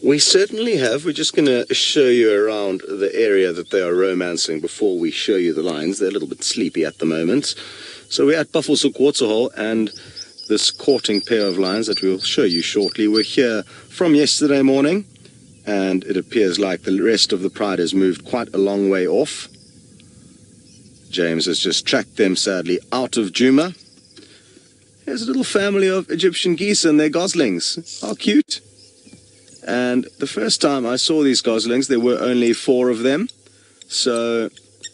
We certainly have. We're just going to show you around the area that they are romancing before we show you the lions. They're a little bit sleepy at the moment. So we're at Buffelshoek Waterhole, and this courting pair of lions that we'll show you shortly were here from yesterday morning, and it appears like the rest of the pride has moved quite a long way off. James has just tracked them, sadly, out of Djuma. Here's a little family of Egyptian geese and their goslings. How cute. And the first time I saw these goslings, there were only 4 of them. So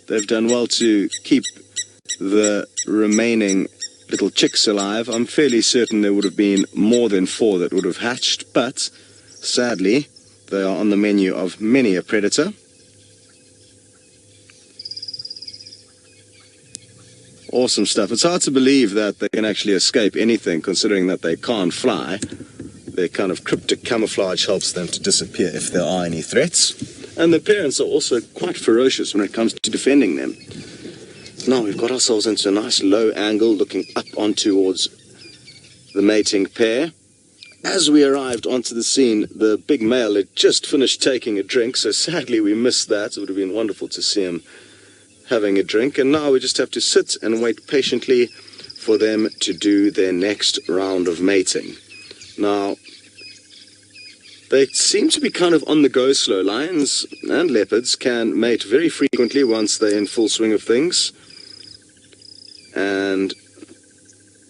they've done well to keep the remaining little chicks alive. I'm fairly certain there would have been more than 4 that would have hatched, but sadly, they are on the menu of many a predator. Awesome stuff. It's hard to believe that they can actually escape anything, considering that they can't fly. Their kind of cryptic camouflage helps them to disappear if there are any threats. And the parents are also quite ferocious when it comes to defending them. Now we've got ourselves into a nice low angle looking up on towards the mating pair. As we arrived onto the scene, the big male had just finished taking a drink, so sadly we missed that. It would have been wonderful to see him having a drink. And now we just have to sit and wait patiently for them to do their next round of mating. Now, they seem to be kind of on the go slow. Lions and leopards can mate very frequently once they're in full swing of things. And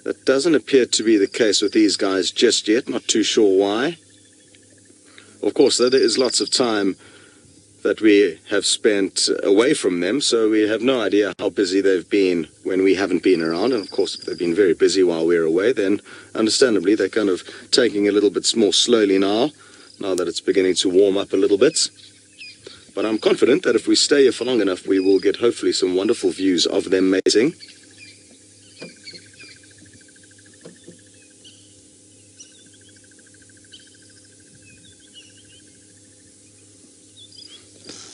that doesn't appear to be the case with these guys just yet. Not too sure why. Of course, though, there is lots of time that we have spent away from them, so we have no idea how busy they've been when we haven't been around. And of course, if they've been very busy while we're away, then understandably they're kind of taking a little bit more slowly now that it's beginning to warm up a little bit. But I'm confident that if we stay here for long enough, we will get hopefully some wonderful views of them mating.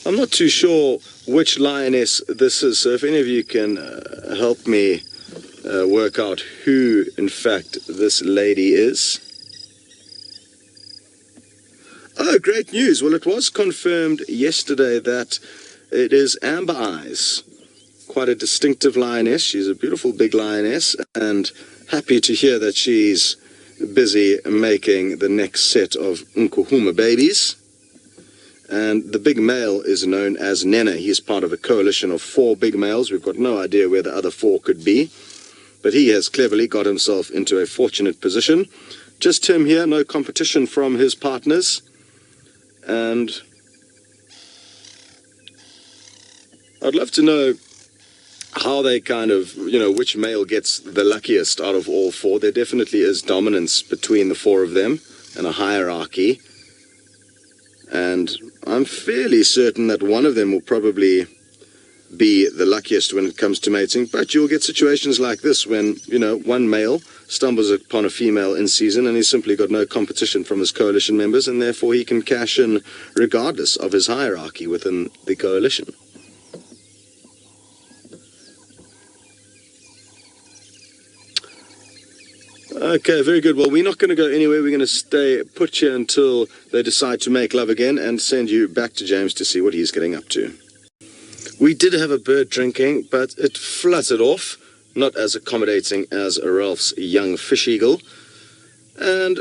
I'm not too sure which lioness this is, so if any of you can help me work out who, in fact, this lady is. Oh, great news. Well, it was confirmed yesterday that it is Amber Eyes. Quite a distinctive lioness. She's a beautiful big lioness, and happy to hear that she's busy making the next set of Nkuhuma babies. And the big male is known as Nhenha. He's part of a coalition of 4 big males. We've got no idea where the other 4 could be. But he has cleverly got himself into a fortunate position. Just him here, no competition from his partners. And I'd love to know how they kind of, which male gets the luckiest out of all 4. There definitely is dominance between the 4 of them and a hierarchy. And I'm fairly certain that one of them will probably be the luckiest when it comes to mating. But you'll get situations like this when, one male stumbles upon a female in season and he's simply got no competition from his coalition members, and therefore he can cash in regardless of his hierarchy within the coalition. Okay, very good. Well, we're not going to go anywhere. We're going to stay put here until they decide to make love again and send you back to James to see what he's getting up to. We did have a bird drinking, but it fluttered off, not as accommodating as Ralph's young fish eagle. And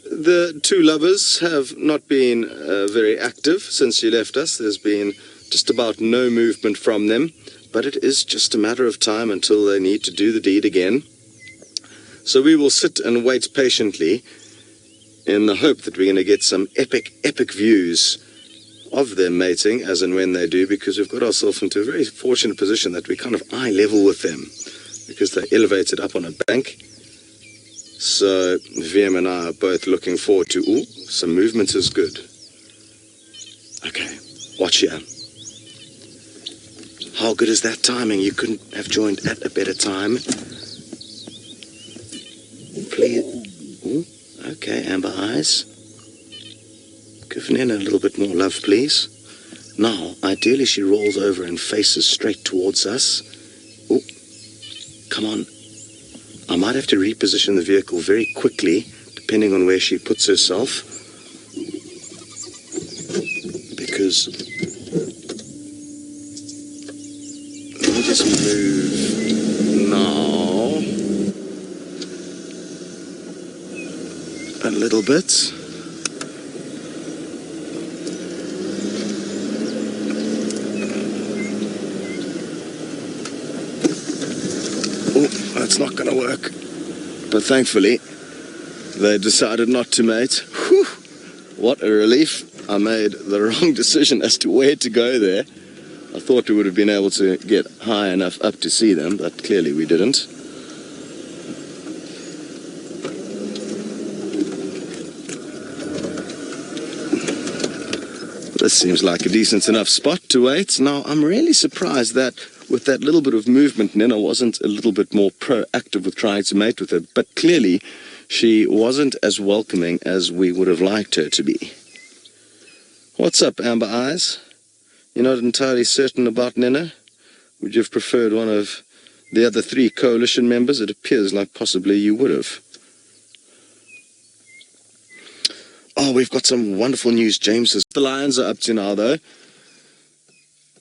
the 2 lovers have not been very active since you left us. There's been just about no movement from them, but it is just a matter of time until they need to do the deed again. So we will sit and wait patiently in the hope that we're going to get some epic views of them mating as and when they do, because we've got ourselves into a very fortunate position that we're kind of eye level with them because they're elevated up on a bank. So VM and I are both looking forward to, some movement is good. Okay, watch here. How good is that timing? You couldn't have joined at a better time. Please. Ooh, okay, Amber Eyes. Give Nhenha a little bit more love, please. Now, ideally she rolls over and faces straight towards us. Oh, come on. I might have to reposition the vehicle very quickly, depending on where she puts herself. bushes. Let me just move now a little bit. Oh, that's not going to work. But thankfully, they decided not to mate. Whew, what a relief. I made the wrong decision as to where to go there. I thought we would have been able to get high enough up to see them, but clearly we didn't. This seems like a decent enough spot to wait. Now, I'm really surprised that with that little bit of movement, Nhenha wasn't a little bit more proactive with trying to mate with her, but clearly she wasn't as welcoming as we would have liked her to be. What's up, Amber Eyes? You're not entirely certain about Nhenha? Would you have preferred one of the other 3 coalition members? It appears like possibly you would have. Oh, we've got some wonderful news, James. The lions are up to now, though.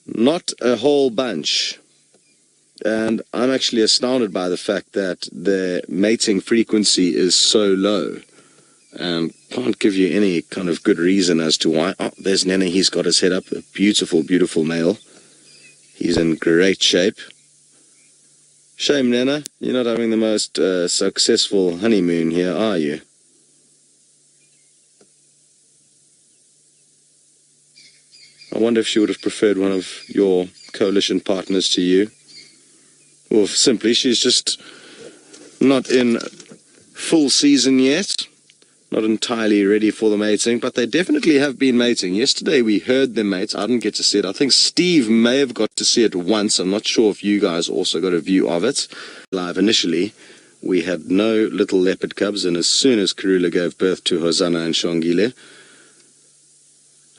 Not a whole bunch. And I'm actually astounded by the fact that their mating frequency is so low. And can't give you any kind of good reason as to why. Oh, there's Nhenha. He's got his head up. A beautiful, beautiful male. He's in great shape. Shame, Nhenha. You're not having the most successful honeymoon here, are you? I wonder if she would have preferred one of your coalition partners to you. Or simply she's just not in full season yet. Not entirely ready for the mating, but they definitely have been mating. Yesterday we heard them mate. I didn't get to see it. I think Steve may have got to see it once. I'm not sure if you guys also got a view of it. Live initially, we had no little leopard cubs, and as soon as Karula gave birth to Hosanna and Shongile,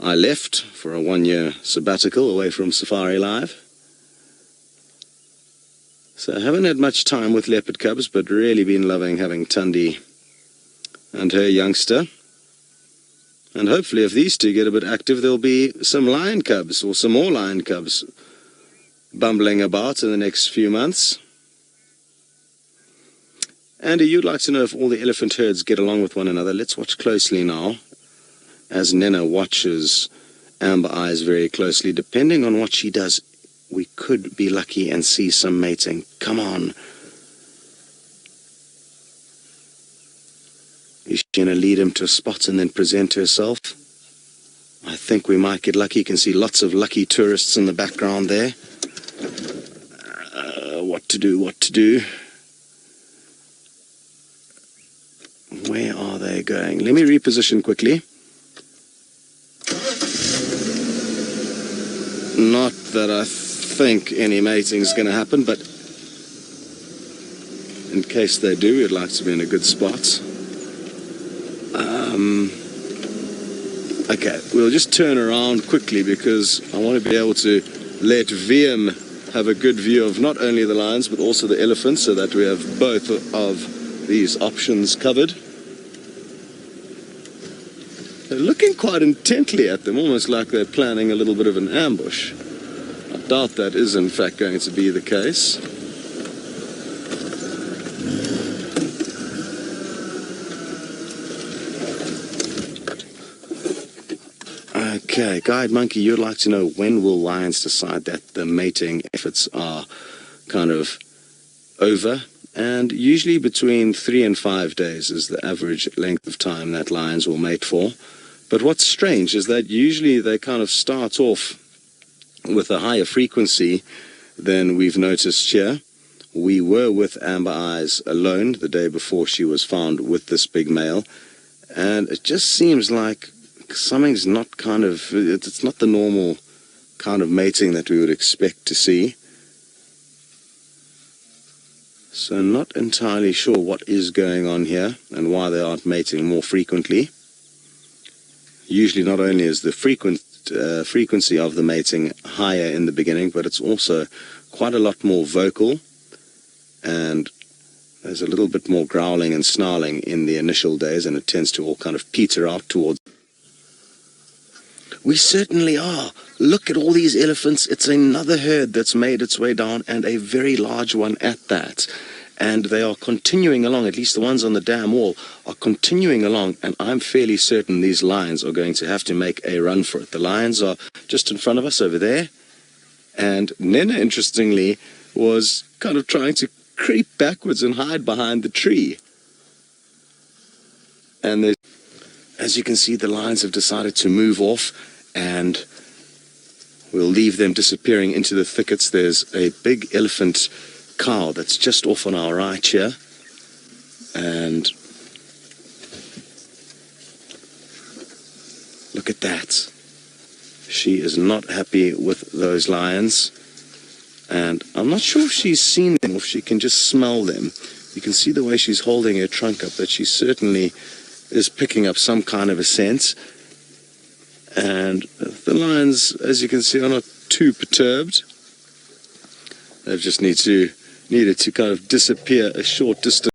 I left for a 1-year sabbatical away from Safari Live. So I haven't had much time with leopard cubs, but really been loving having Tundi and her youngster. And hopefully if these 2 get a bit active, there'll be some lion cubs, or some more lion cubs, bumbling about in the next few months. Andy, you'd like to know if all the elephant herds get along with one another. Let's watch closely now, as Nhenha watches Amber Eyes very closely. Depending on what she does, we could be lucky and see some mating. Come on. Is she going to lead him to a spot and then present herself? I think we might get lucky. You can see lots of lucky tourists in the background there. What to do, what to do. Where are they going? Let me reposition quickly. Not that I think any mating is going to happen, but in case they do, we'd like to be in a good spot. Okay, we'll just turn around quickly because I want to be able to let VM have a good view of not only the lions but also the elephants, so that we have both of these options covered. They're looking quite intently at them, almost like they're planning a little bit of an ambush. I doubt that is in fact going to be the case. Okay, Guide Monkey, you'd like to know when will lions decide that the mating efforts are kind of over? And usually between 3 and 5 days is the average length of time that lions will mate for. But what's strange is that usually they kind of start off with a higher frequency than we've noticed here. We were with Amber Eyes alone the day before she was found with this big male, and it just seems like something's not kind of, it's not the normal kind of mating that we would expect to see. So not entirely sure what is going on here and why they aren't mating more frequently. Usually not only is the frequency of the mating higher in the beginning, but it's also quite a lot more vocal, and there's a little bit more growling and snarling in the initial days, and it tends to all kind of peter out towards. We certainly are. Look at all these elephants. It's another herd that's made its way down, and a very large one at that. And they are continuing along, at least the ones on the dam wall are continuing along, and I'm fairly certain these lions are going to have to make a run for it. The lions are just in front of us over there, and Nhenha, interestingly, was kind of trying to creep backwards and hide behind the tree. And as you can see, the lions have decided to move off, and we'll leave them disappearing into the thickets. There's a big elephant cow that's just off on our right here, and look at that. She is not happy with those lions, and I'm not sure if she's seen them or if she can just smell them. You can see the way she's holding her trunk up that she certainly is picking up some kind of a scent. And the lions, as you can see, are not too perturbed. They just needed to kind of disappear a short distance.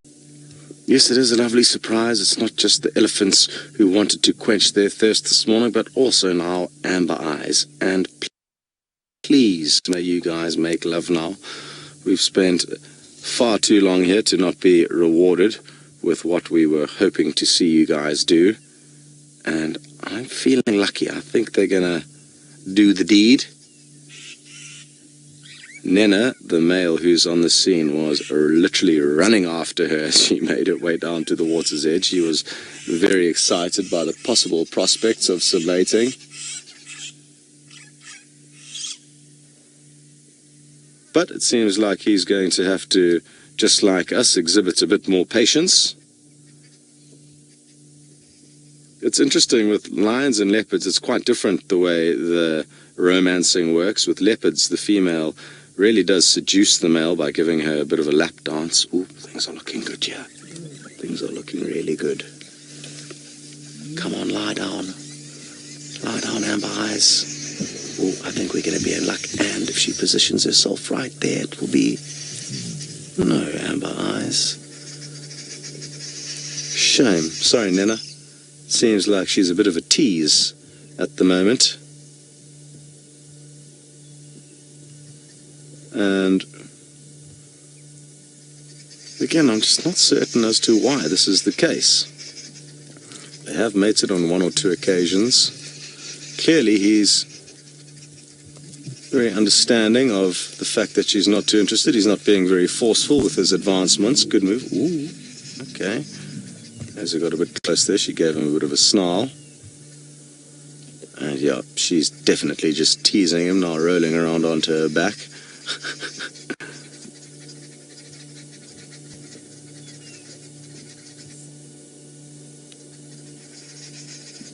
Yes, it is a lovely surprise. It's not just the elephants who wanted to quench their thirst this morning, but also now amber eyes. And please, may you guys make love now. We've spent far too long here to not be rewarded with what we were hoping to see you guys do. And I'm feeling lucky. I think they're gonna do the deed. Nhenha, the male who's on the scene, was literally running after her as she made her way down to the water's edge. He was very excited by the possible prospects of some mating. But it seems like he's going to have to, just like us, exhibit a bit more patience. It's interesting with lions and leopards, it's quite different the way the romancing works. With leopards, the female really does seduce the male by giving her a bit of a lap dance. Ooh, things are looking good here. Things are looking really good. Come on, lie down. Lie down, amber eyes. Ooh, I think we're going to be in luck. And if she positions herself right there, it will be... No, amber eyes. Shame. Sorry, Nhenha. Seems like she's a bit of a tease at the moment. And again, I'm just not certain as to why this is the case. They have mated on one or two occasions. Clearly, he's very understanding of the fact that she's not too interested. He's not being very forceful with his advancements. Good move. Ooh, okay. As he got a bit close there, she gave him a bit of a snarl. And yeah, she's definitely just teasing him, now rolling around onto her back.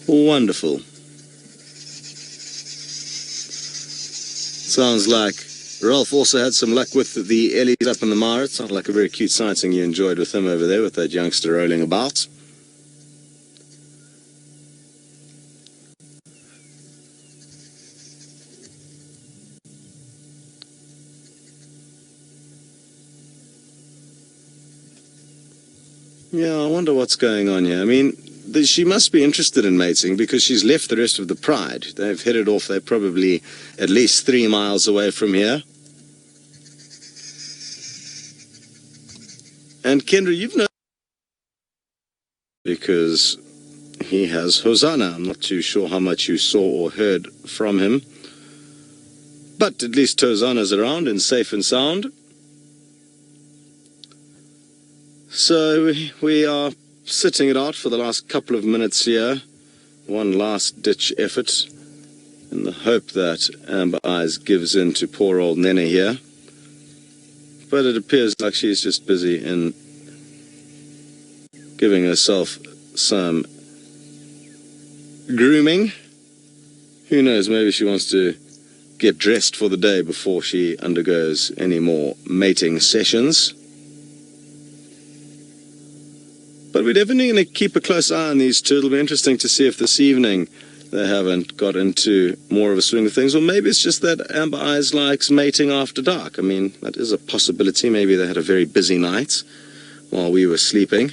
Wonderful. Sounds like Ralph also had some luck with the Ellies up in the mire. It sounded like a very cute sighting you enjoyed with him over there, with that youngster rolling about. Yeah, I wonder what's going on here. I mean, she must be interested in mating because she's left the rest of the pride. They've headed off. They're probably at least 3 miles away from here. And Kendra, you've known because he has Hosanna. I'm not too sure how much you saw or heard from him. But at least Hosanna's around and safe and sound. So we are sitting it out for the last couple of minutes here. One last ditch effort in the hope that Amber Eyes gives in to poor old Nhenha here. But it appears like she's just busy in giving herself some grooming. Who knows, maybe she wants to get dressed for the day before she undergoes any more mating sessions. But we're definitely going to keep a close eye on these two. It'll be interesting to see if this evening they haven't got into more of a swing of things. Or maybe it's just that Amber Eyes likes mating after dark. I mean, that is a possibility. Maybe they had a very busy night while we were sleeping.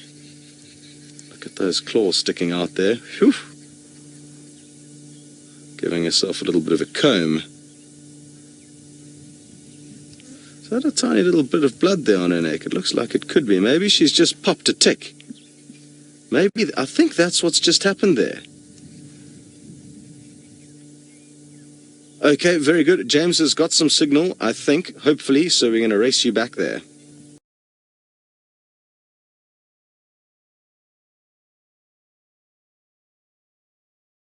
Look at those claws sticking out there. Whew. Giving herself a little bit of a comb. Is that a tiny little bit of blood there on her neck? It looks like it could be. Maybe she's just popped a tick. Maybe, I think that's what's just happened there. Okay, very good. James has got some signal, I think, hopefully, so we're going to race you back there.